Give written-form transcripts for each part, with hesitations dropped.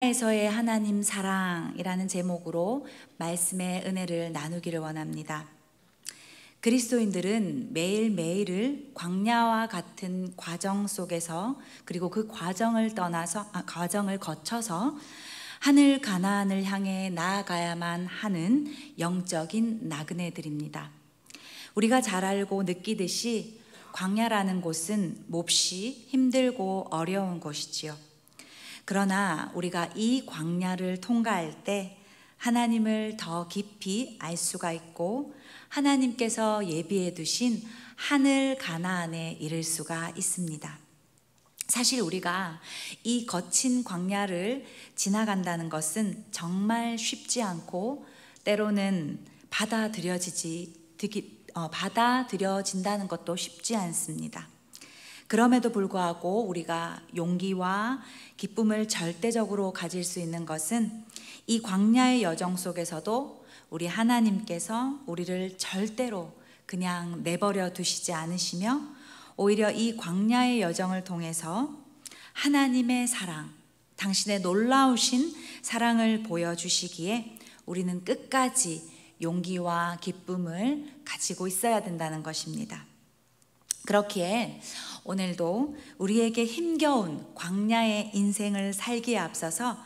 광야에서의 하나님 사랑이라는 제목으로 말씀의 은혜를 나누기를 원합니다. 그리스도인들은 매일매일을 광야와 같은 과정 속에서, 그리고 그 과정을 거쳐서 하늘 가나안을 향해 나아가야만 하는 영적인 나그네들입니다. 우리가 잘 알고 느끼듯이 광야라는 곳은 몹시 힘들고 어려운 곳이지요. 그러나 우리가 이 광야를 통과할 때 하나님을 더 깊이 알 수가 있고, 하나님께서 예비해 두신 하늘 가나안에 이를 수가 있습니다. 사실 우리가 이 거친 광야를 지나간다는 것은 정말 쉽지 않고, 때로는 받아들여진다는 것도 쉽지 않습니다. 그럼에도 불구하고 우리가 용기와 기쁨을 절대적으로 가질 수 있는 것은 이 광야의 여정 속에서도 우리 하나님께서 우리를 절대로 그냥 내버려 두시지 않으시며, 오히려 이 광야의 여정을 통해서 하나님의 사랑, 당신의 놀라우신 사랑을 보여주시기에 우리는 끝까지 용기와 기쁨을 가지고 있어야 된다는 것입니다. 그렇기에 오늘도 우리에게 힘겨운 광야의 인생을 살기에 앞서서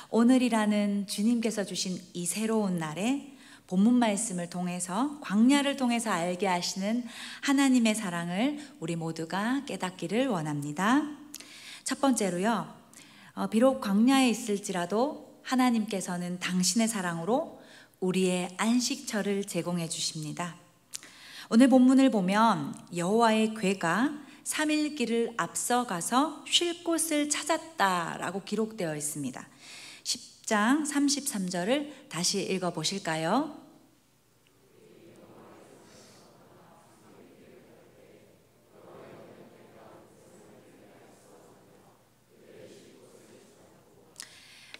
오늘이라는 주님께서 주신 이 새로운 날에 본문 말씀을 통해서, 광야를 통해서 알게 하시는 하나님의 사랑을 우리 모두가 깨닫기를 원합니다. 첫 번째로요, 비록 광야에 있을지라도 하나님께서는 당신의 사랑으로 우리의 안식처를 제공해 주십니다. 오늘 본문을 보면 여호와의 궤가 3일 길을 앞서가서 쉴 곳을 찾았다라고 기록되어 있습니다. 10장 33절을 다시 읽어보실까요?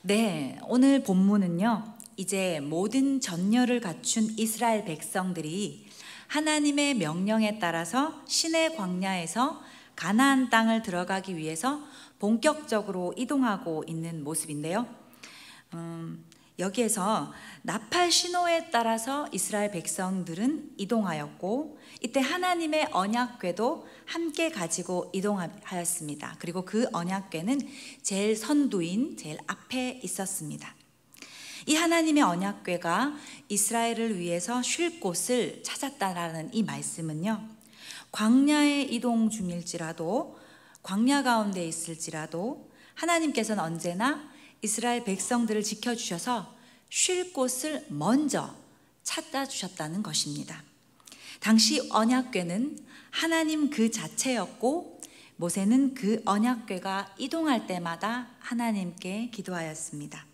네, 오늘 본문은요, 이제 모든 전열을 갖춘 이스라엘 백성들이 하나님의 명령에 따라서 시내 광야에서 가나안 땅을 들어가기 위해서 본격적으로 이동하고 있는 모습인데요. 여기에서 나팔 신호에 따라서 이스라엘 백성들은 이동하였고, 이때 하나님의 언약궤도 함께 가지고 이동하였습니다. 그리고 그 언약궤는 제일 선두인 제일 앞에 있었습니다. 이 하나님의 언약궤가 이스라엘을 위해서 쉴 곳을 찾았다라는 이 말씀은요, 광야에 이동 중일지라도, 광야 가운데 있을지라도 하나님께서는 언제나 이스라엘 백성들을 지켜주셔서 쉴 곳을 먼저 찾아주셨다는 것입니다. 당시 언약궤는 하나님 그 자체였고, 모세는 그 언약궤가 이동할 때마다 하나님께 기도하였습니다.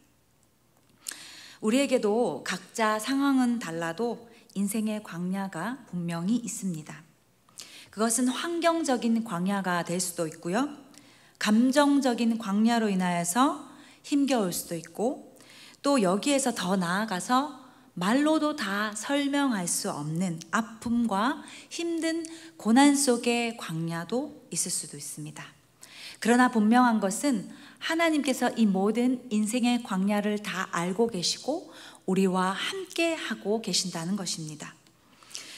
우리에게도 각자 상황은 달라도 인생의 광야가 분명히 있습니다. 그것은 환경적인 광야가 될 수도 있고요, 감정적인 광야로 인하여서 힘겨울 수도 있고, 또 여기에서 더 나아가서 말로도 다 설명할 수 없는 아픔과 힘든 고난 속의 광야도 있을 수도 있습니다. 그러나 분명한 것은 하나님께서 이 모든 인생의 광야를 다 알고 계시고 우리와 함께 하고 계신다는 것입니다.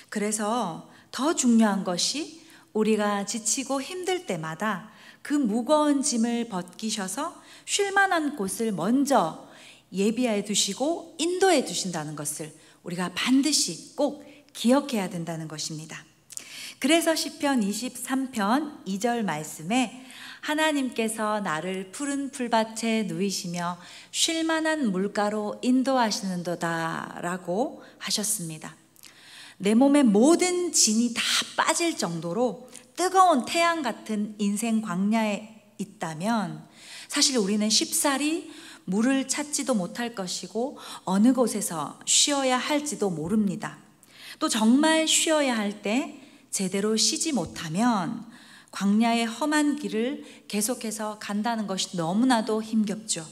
그래서 더 중요한 것이, 우리가 지치고 힘들 때마다 그 무거운 짐을 벗기셔서 쉴만한 곳을 먼저 예비해 두시고 인도해 주신다는 것을 우리가 반드시 꼭 기억해야 된다는 것입니다. 그래서 시편 23편 2절 말씀에 하나님께서 나를 푸른 풀밭에 누이시며 쉴만한 물가로 인도하시는도다 라고 하셨습니다. 내 몸의 모든 진이 다 빠질 정도로 뜨거운 태양 같은 인생 광야에 있다면 사실 우리는 쉽사리 물을 찾지도 못할 것이고 어느 곳에서 쉬어야 할지도 모릅니다. 또 정말 쉬어야 할 때 제대로 쉬지 못하면 광야의 험한 길을 계속해서 간다는 것이 너무나도 힘겹죠.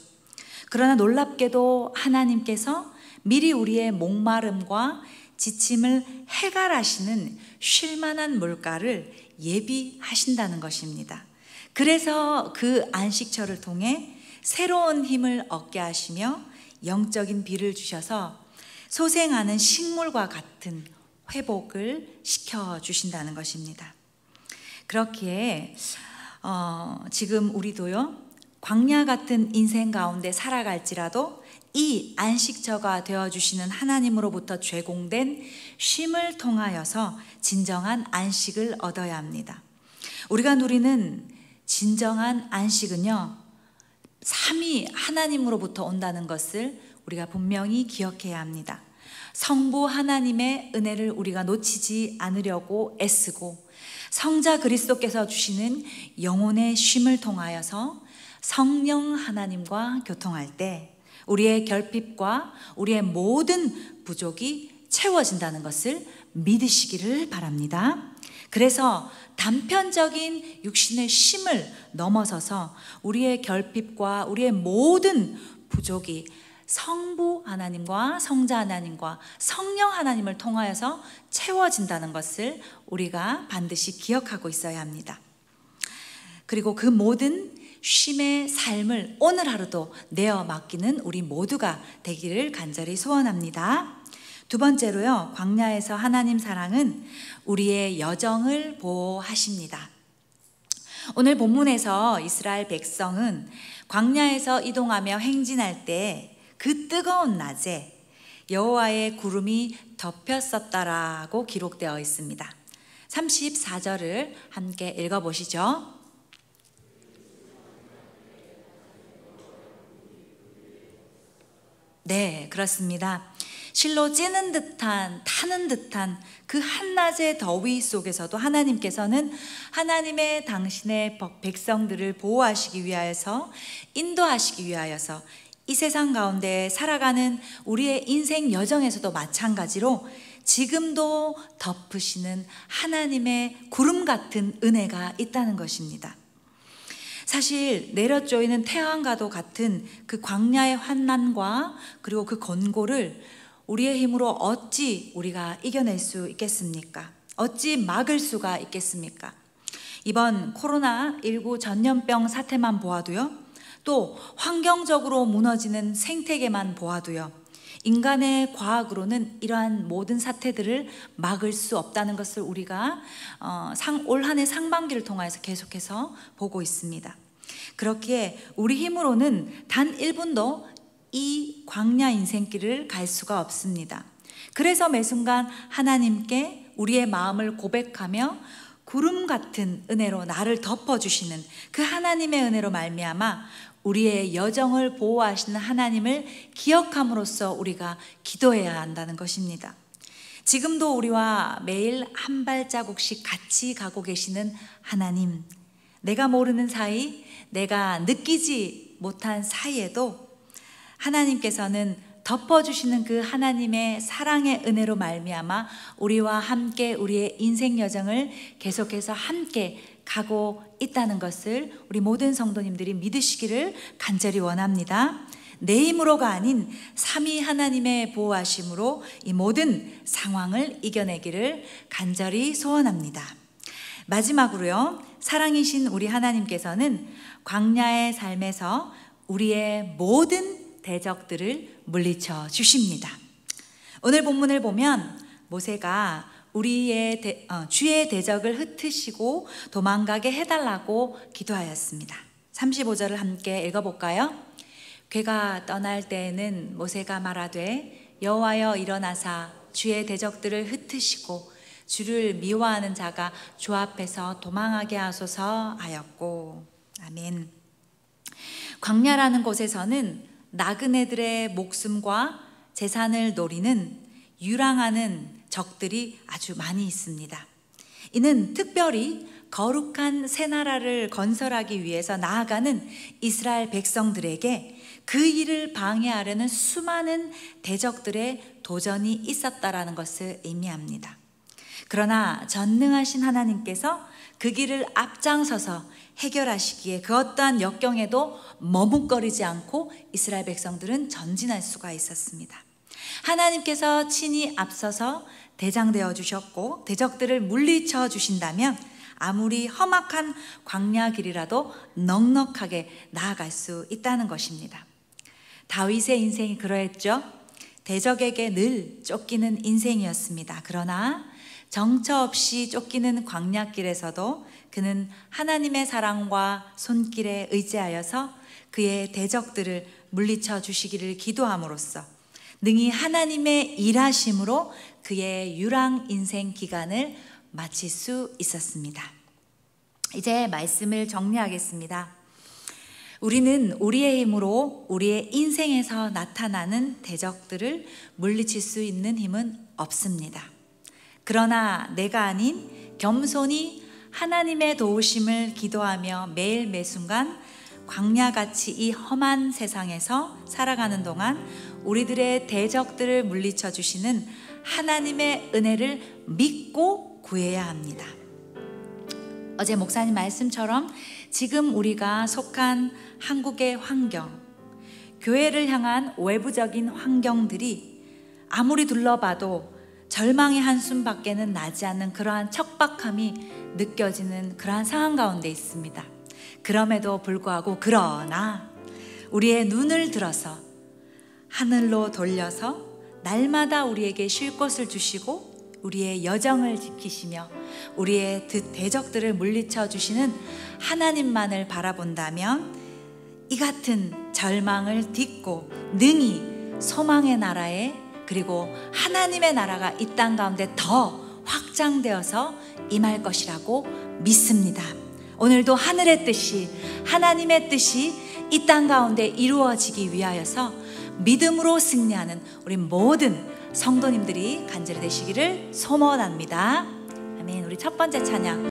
그러나 놀랍게도 하나님께서 미리 우리의 목마름과 지침을 해갈하시는 쉴만한 물가를 예비하신다는 것입니다. 그래서 그 안식처를 통해 새로운 힘을 얻게 하시며 영적인 비를 주셔서 소생하는 식물과 같은 회복을 시켜주신다는 것입니다. 그렇기에 지금 우리도요, 광야 같은 인생 가운데 살아갈지라도 이 안식처가 되어주시는 하나님으로부터 제공된 쉼을 통하여서 진정한 안식을 얻어야 합니다. 우리가 누리는 진정한 안식은요, 삼위 하나님으로부터 온다는 것을 우리가 분명히 기억해야 합니다. 성부 하나님의 은혜를 우리가 놓치지 않으려고 애쓰고, 성자 그리스도께서 주시는 영혼의 쉼을 통하여서 성령 하나님과 교통할 때 우리의 결핍과 우리의 모든 부족이 채워진다는 것을 믿으시기를 바랍니다. 그래서 단편적인 육신의 쉼을 넘어서서 우리의 결핍과 우리의 모든 부족이 성부 하나님과 성자 하나님과 성령 하나님을 통하여서 채워진다는 것을 우리가 반드시 기억하고 있어야 합니다. 그리고 그 모든 쉼의 삶을 오늘 하루도 내어 맡기는 우리 모두가 되기를 간절히 소원합니다. 두 번째로요, 광야에서 하나님 사랑은 우리의 여정을 보호하십니다. 오늘 본문에서 이스라엘 백성은 광야에서 이동하며 행진할 때 그 뜨거운 낮에 여호와의 구름이 덮였었다라고 기록되어 있습니다. 34절을 함께 읽어보시죠. 네, 그렇습니다. 실로 찌는 듯한, 타는 듯한 그 한낮의 더위 속에서도 하나님께서는 하나님의 당신의 백성들을 보호하시기 위하여서, 인도하시기 위하여서 이 세상 가운데 살아가는 우리의 인생 여정에서도 마찬가지로 지금도 덮으시는 하나님의 구름 같은 은혜가 있다는 것입니다. 사실 내려쪼이는 태양과도 같은 그 광야의 환난과 그리고 그 권고를 우리의 힘으로 어찌 우리가 이겨낼 수 있겠습니까? 어찌 막을 수가 있겠습니까? 이번 코로나19 전염병 사태만 보아도요, 또 환경적으로 무너지는 생태계만 보아도요, 인간의 과학으로는 이러한 모든 사태들을 막을 수 없다는 것을 우리가 올 한 해 상반기를 통해서 계속해서 보고 있습니다. 그렇기에 우리 힘으로는 단 1분도 이 광야 인생길을 갈 수가 없습니다. 그래서 매 순간 하나님께 우리의 마음을 고백하며 구름 같은 은혜로 나를 덮어주시는 그 하나님의 은혜로 말미암아 우리의 여정을 보호하시는 하나님을 기억함으로써 우리가 기도해야 한다는 것입니다. 지금도 우리와 매일 한 발자국씩 같이 가고 계시는 하나님, 내가 모르는 사이, 내가 느끼지 못한 사이에도 하나님께서는 덮어주시는 그 하나님의 사랑의 은혜로 말미암아 우리와 함께 우리의 인생 여정을 계속해서 함께 가고 있다는 것을 우리 모든 성도님들이 믿으시기를 간절히 원합니다. 내 힘으로가 아닌 삼위 하나님의 보호하심으로 이 모든 상황을 이겨내기를 간절히 소원합니다. 마지막으로요, 사랑이신 우리 하나님께서는 광야의 삶에서 우리의 모든 대적들을 물리쳐 주십니다. 오늘 본문을 보면 모세가 우리의 주의 대적을 흩으시고 도망가게 해달라고 기도하였습니다. 35절을 함께 읽어볼까요? 괴가 떠날 때에는 모세가 말하되 여호와여 일어나사 주의 대적들을 흩으시고 주를 미워하는 자가 주 앞에서 도망하게 하소서 하였고. 아멘. 광야라는 곳에서는 나그네들의 목숨과 재산을 노리는 유랑하는 적들이 아주 많이 있습니다. 이는 특별히 거룩한 새 나라를 건설하기 위해서 나아가는 이스라엘 백성들에게 그 일을 방해하려는 수많은 대적들의 도전이 있었다라는 것을 의미합니다. 그러나 전능하신 하나님께서 그 길을 앞장서서 해결하시기에 그 어떠한 역경에도 머뭇거리지 않고 이스라엘 백성들은 전진할 수가 있었습니다. 하나님께서 친히 앞서서 대장되어 주셨고 대적들을 물리쳐 주신다면 아무리 험악한 광야 길이라도 넉넉하게 나아갈 수 있다는 것입니다. 다윗의 인생이 그러했죠. 대적에게 늘 쫓기는 인생이었습니다. 그러나 정처 없이 쫓기는 광야길에서도 그는 하나님의 사랑과 손길에 의지하여서 그의 대적들을 물리쳐 주시기를 기도함으로써 능히 하나님의 일하심으로 그의 유랑 인생 기간을 마칠 수 있었습니다. 이제 말씀을 정리하겠습니다. 우리는 우리의 힘으로 우리의 인생에서 나타나는 대적들을 물리칠 수 있는 힘은 없습니다. 그러나 내가 아닌 겸손히 하나님의 도우심을 기도하며 매일 매순간 광야같이 이 험한 세상에서 살아가는 동안 우리들의 대적들을 물리쳐 주시는 하나님의 은혜를 믿고 구해야 합니다. 어제 목사님 말씀처럼 지금 우리가 속한 한국의 환경, 교회를 향한 외부적인 환경들이 아무리 둘러봐도 절망의 한숨밖에는 나지 않는 그러한 척박함이 느껴지는 그러한 상황 가운데 있습니다. 그럼에도 불구하고 그러나 우리의 눈을 들어서 하늘로 돌려서 날마다 우리에게 쉴 곳을 주시고 우리의 여정을 지키시며 우리의 대적들을 물리쳐 주시는 하나님만을 바라본다면 이 같은 절망을 딛고 능히 소망의 나라에 그리고 하나님의 나라가 이 땅 가운데 더 확장되어서 임할 것이라고 믿습니다. 오늘도 하늘의 뜻이 하나님의 뜻이 이 땅 가운데 이루어지기 위하여서 믿음으로 승리하는 우리 모든 성도님들이 간절히 되시기를 소원합니다. 아멘. 우리 첫 번째 찬양